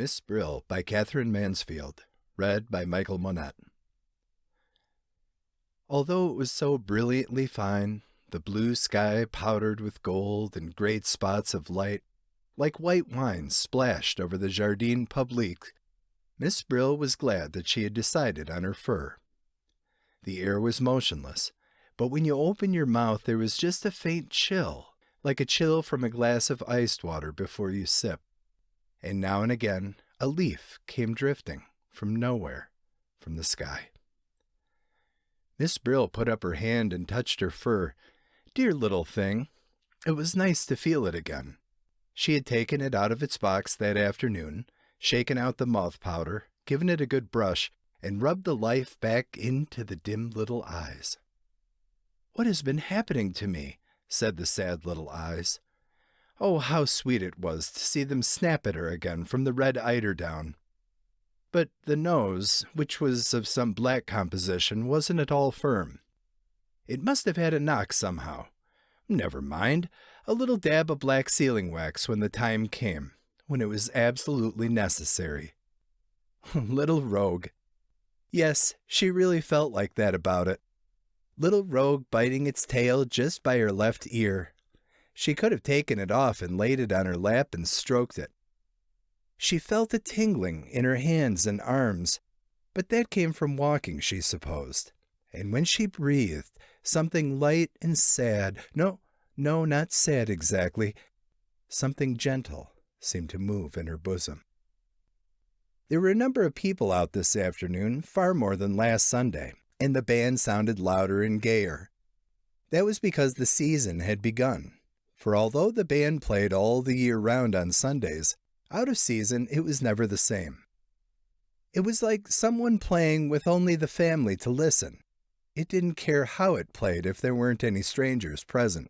Miss Brill by Katherine Mansfield, read by Michael Monette. Although it was so brilliantly fine, the blue sky powdered with gold and great spots of light, like white wine splashed over the Jardin Public, Miss Brill was glad that she had decided on her fur. The air was motionless, but when you opened your mouth there was just a faint chill, like a chill from a glass of iced water before you sip. And now and again a leaf came drifting from nowhere, from the sky. Miss Brill put up her hand and touched her fur. Dear little thing! It was nice to feel it again. She had taken it out of its box that afternoon, shaken out the mouth powder, given it a good brush, and rubbed the life back into the dim little eyes. "What has been happening to me?" said the sad little eyes. Oh, how sweet it was to see them snap at her again from the red eiderdown. But the nose, which was of some black composition, wasn't at all firm. It must have had a knock somehow. Never mind, a little dab of black sealing wax when the time came, when it was absolutely necessary. Little rogue. Yes, she really felt like that about it. Little rogue biting its tail just by her left ear. She could have taken it off and laid it on her lap and stroked it. She felt a tingling in her hands and arms, but that came from walking, she supposed. And when she breathed, something light and sad, no, not sad exactly, something gentle seemed to move in her bosom. There were a number of people out this afternoon, far more than last Sunday, and the band sounded louder and gayer. That was because the season had begun. For although the band played all the year round on Sundays, out of season it was never the same. It was like someone playing with only the family to listen. It didn't care how it played if there weren't any strangers present.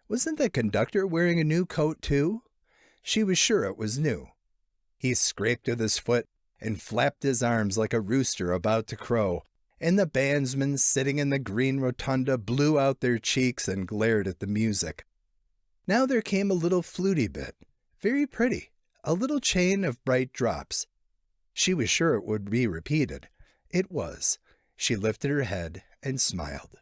Wasn't the conductor wearing a new coat too? She was sure it was new. He scraped with his foot and flapped his arms like a rooster about to crow, and the bandsmen sitting in the green rotunda blew out their cheeks and glared at the music. Now there came a little fluty bit, very pretty, a little chain of bright drops. She was sure it would be repeated. It was. She lifted her head and smiled.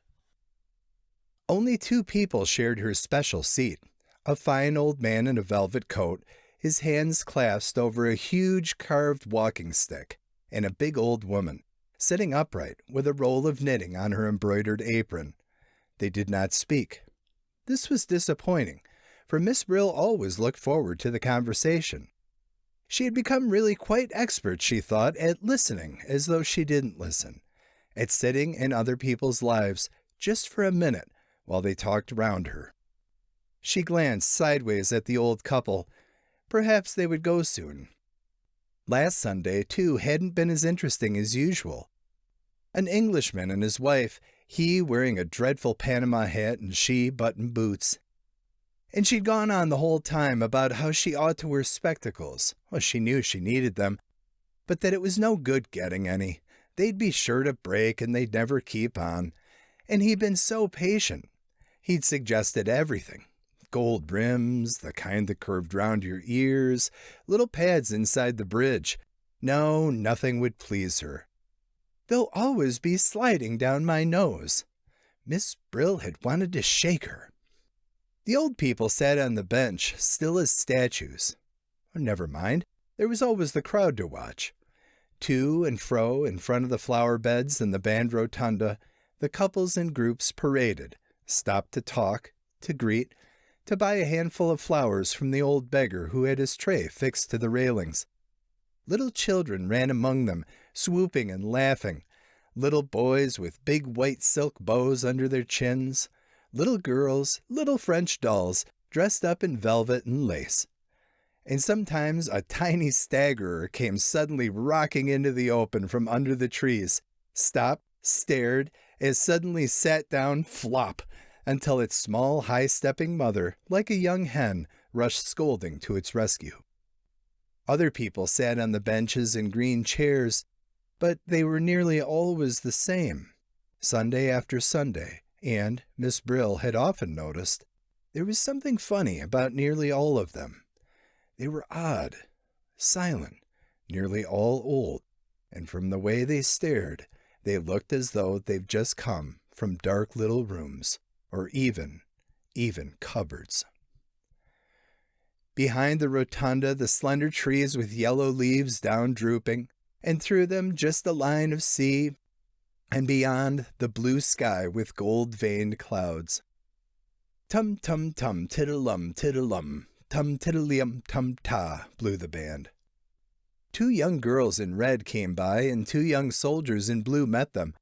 Only two people shared her special seat, a fine old man in a velvet coat, his hands clasped over a huge carved walking stick, and a big old woman, sitting upright with a roll of knitting on her embroidered apron. They did not speak. This was disappointing, for Miss Brill always looked forward to the conversation. She had become really quite expert, she thought, at listening as though she didn't listen, at sitting in other people's lives just for a minute while they talked round her. She glanced sideways at the old couple. Perhaps they would go soon. Last Sunday, too, hadn't been as interesting as usual. An Englishman and his wife, he wearing a dreadful Panama hat and she button boots. And she'd gone on the whole time about how she ought to wear spectacles. Well, she knew she needed them, but that it was no good getting any. They'd be sure to break and they'd never keep on. And he'd been so patient. He'd suggested everything. Gold rims, the kind that curved round your ears, little pads inside the bridge. No, nothing would please her. "They'll always be sliding down my nose." Miss Brill had wanted to shake her. The old people sat on the bench, still as statues. Never mind, there was always the crowd to watch. To and fro in front of the flower beds and the band rotunda, the couples and groups paraded, stopped to talk, to greet, to buy a handful of flowers from the old beggar who had his tray fixed to the railings. Little children ran among them, swooping and laughing. Little boys with big white silk bows under their chins. Little girls, little French dolls, dressed up in velvet and lace. And sometimes a tiny staggerer came suddenly rocking into the open from under the trees, stopped, stared, as suddenly sat down, flop, until its small, high-stepping mother, like a young hen, rushed scolding to its rescue. Other people sat on the benches in green chairs, but they were nearly always the same, Sunday after Sunday, and, Miss Brill had often noticed, there was something funny about nearly all of them. They were odd, silent, nearly all old, and from the way they stared, they looked as though they've just come from dark little rooms, or even cupboards. Behind the rotunda, the slender trees with yellow leaves down drooping, and through them just a line of sea, and beyond the blue sky with gold-veined clouds. Tum tum tum tiddlum tiddlum, tum tiddlium tum ta, blew the band. 2 young girls in red came by, and 2 young soldiers in blue met them,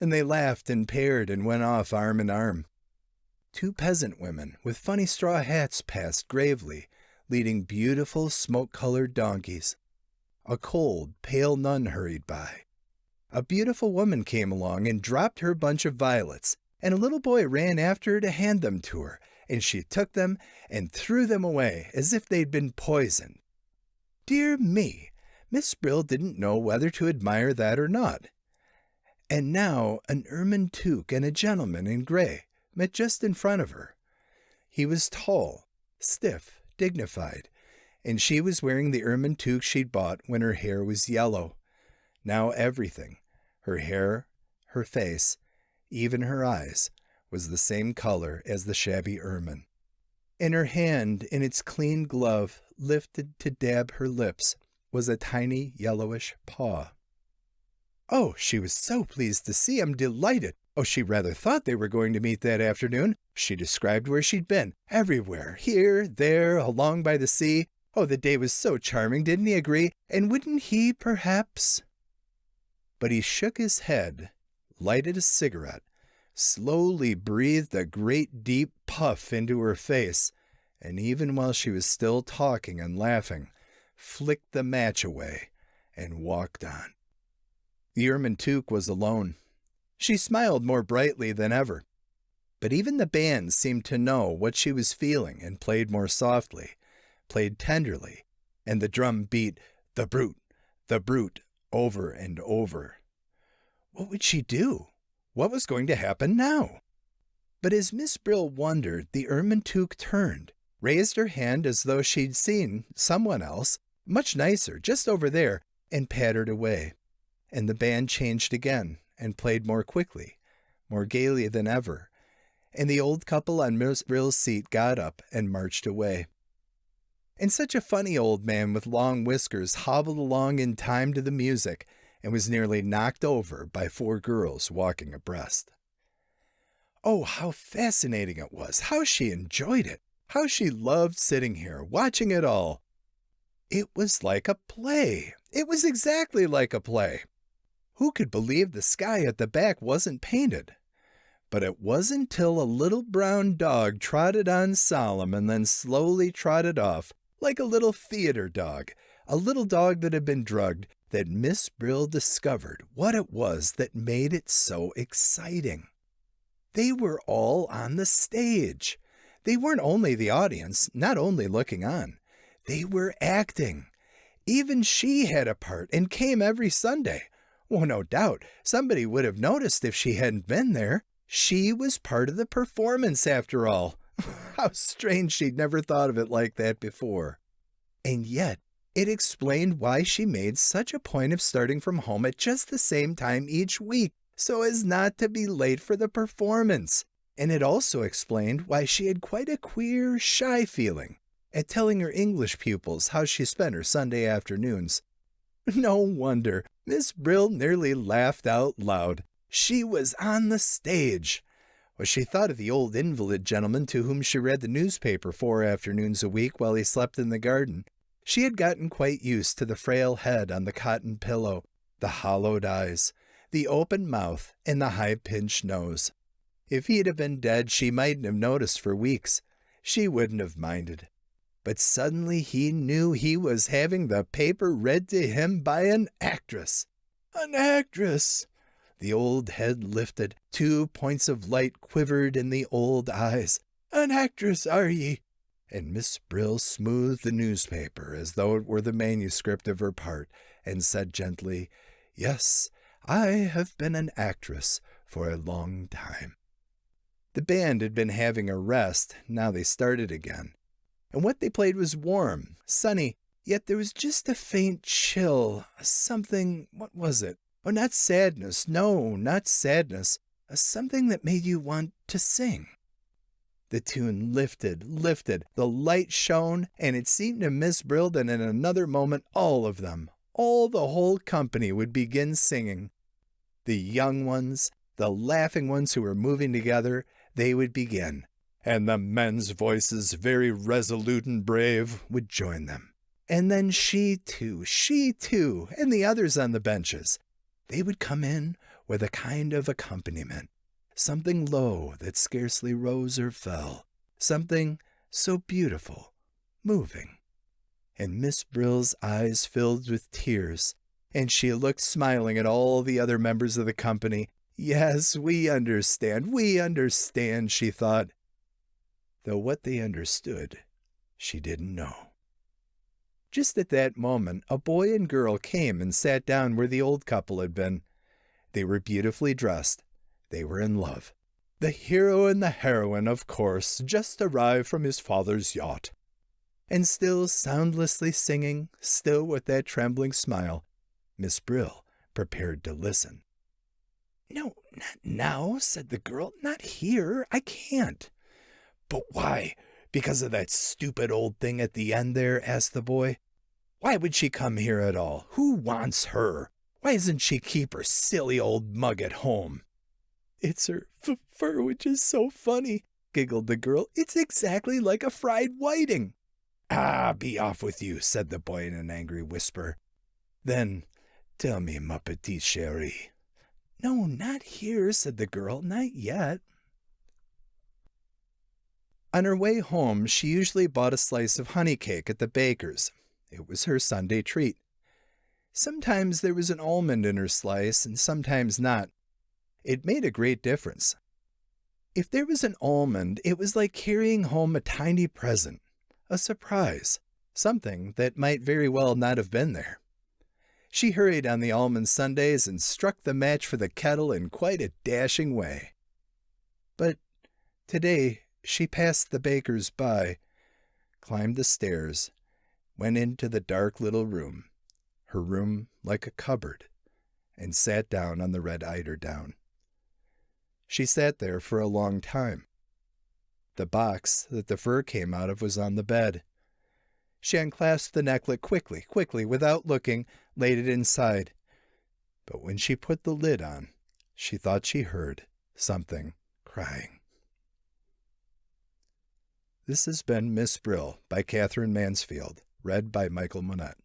and they laughed and paired and went off arm in arm. 2 peasant women with funny straw hats passed gravely, leading beautiful smoke-colored donkeys. A cold, pale nun hurried by. A beautiful woman came along and dropped her bunch of violets, and a little boy ran after her to hand them to her, and she took them and threw them away as if they'd been poisoned. Dear me, Miss Brill didn't know whether to admire that or not. And now an ermine toque and a gentleman in gray met just in front of her. He was tall, stiff, dignified, and she was wearing the ermine toque she'd bought when her hair was yellow. Now everything, her hair, her face, even her eyes, was the same color as the shabby ermine. In her hand, in its clean glove, lifted to dab her lips, was a tiny yellowish paw. Oh, she was so pleased to see him, delighted. Oh, she rather thought they were going to meet that afternoon. She described where she'd been, everywhere, here, there, along by the sea. Oh, the day was so charming, didn't he agree? And wouldn't he, perhaps? But he shook his head, lighted a cigarette, slowly breathed a great deep puff into her face, and even while she was still talking and laughing, flicked the match away and walked on. The ermine toque was alone. She smiled more brightly than ever, but even the band seemed to know what she was feeling and played more softly, played tenderly, and the drum beat the brute, over and over. What would she do? What was going to happen now? But as Miss Brill wondered, the ermine toque turned, raised her hand as though she'd seen someone else, much nicer, just over there, and pattered away. And the band changed again, and played more quickly, more gaily than ever, and the old couple on Miss Brill's seat got up and marched away. And such a funny old man with long whiskers hobbled along in time to the music, and was nearly knocked over by 4 girls walking abreast. Oh, how fascinating it was! How she enjoyed it! How she loved sitting here, watching it all! It was like a play. It was exactly like a play. Who could believe the sky at the back wasn't painted? But it wasn't till a little brown dog trotted on solemn and then slowly trotted off, like a little theater dog, a little dog that had been drugged, that Miss Brill discovered what it was that made it so exciting. They were all on the stage. They weren't only the audience, not only looking on. They were acting. Even she had a part and came every Sunday. Well, no doubt, somebody would have noticed if she hadn't been there. She was part of the performance, after all. How strange she'd never thought of it like that before. And yet, it explained why she made such a point of starting from home at just the same time each week, so as not to be late for the performance. And it also explained why she had quite a queer, shy feeling at telling her English pupils how she spent her Sunday afternoons. No wonder Miss Brill nearly laughed out loud. She was on the stage. Well, she thought of the old invalid gentleman to whom she read the newspaper 4 afternoons a week while he slept in the garden. She had gotten quite used to the frail head on the cotton pillow, the hollowed eyes, the open mouth, and the high-pinched nose. If he'd have been dead, she mightn't have noticed for weeks. She wouldn't have minded. But suddenly he knew he was having the paper read to him by an actress. An actress! The old head lifted, 2 points of light quivered in the old eyes. An actress, are ye? And Miss Brill smoothed the newspaper as though it were the manuscript of her part, and said gently, Yes, I have been an actress for a long time. The band had been having a rest, now they started again. And what they played was warm, sunny, Yet there was just a faint chill, something, what was it? Oh, not sadness, no, not sadness, something that made you want to sing. The tune lifted, the light shone, and it seemed to Miss Brill that in another moment all of them, all the whole company would begin singing. The young ones, the laughing ones who were moving together, they would begin, and the men's voices, very resolute and brave, would join them. And then she too, and the others on the benches, they would come in with a kind of accompaniment, something low that scarcely rose or fell, something so beautiful, moving. And Miss Brill's eyes filled with tears, and she looked smiling at all the other members of the company. Yes, we understand, she thought. Though what they understood, she didn't know. Just at that moment, a boy and girl came and sat down where the old couple had been. They were beautifully dressed. They were in love. The hero and the heroine, of course, just arrived from his father's yacht. And still soundlessly singing, still with that trembling smile, Miss Brill prepared to listen. "No, not now," said the girl. "Not here. I can't." "But why? Because of that stupid old thing at the end there?" asked the boy. "Why would she come here at all? Who wants her? Why doesn't she keep her silly old mug at home?" "It's her fur, which is so funny," giggled the girl. "It's exactly like a fried whiting." "Ah, be off with you," said the boy in an angry whisper. "Then tell me, ma petite chérie." "No, not here," said the girl. "Not yet." On her way home, she usually bought a slice of honey cake at the baker's. It was her Sunday treat. Sometimes there was an almond in her slice, and sometimes not. It made a great difference. If there was an almond, it was like carrying home a tiny present, a surprise, something that might very well not have been there. She hurried on the almond sundaes and struck the match for the kettle in quite a dashing way. But today she passed the baker's by, climbed the stairs, went into the dark little room, her room like a cupboard, and sat down on the red eiderdown. She sat there for a long time. The box that the fur came out of was on the bed. She unclasped the necklet quickly, without looking, laid it inside. But when she put the lid on, she thought she heard something crying. This has been Miss Brill by Katherine Mansfield, read by Michael Monette.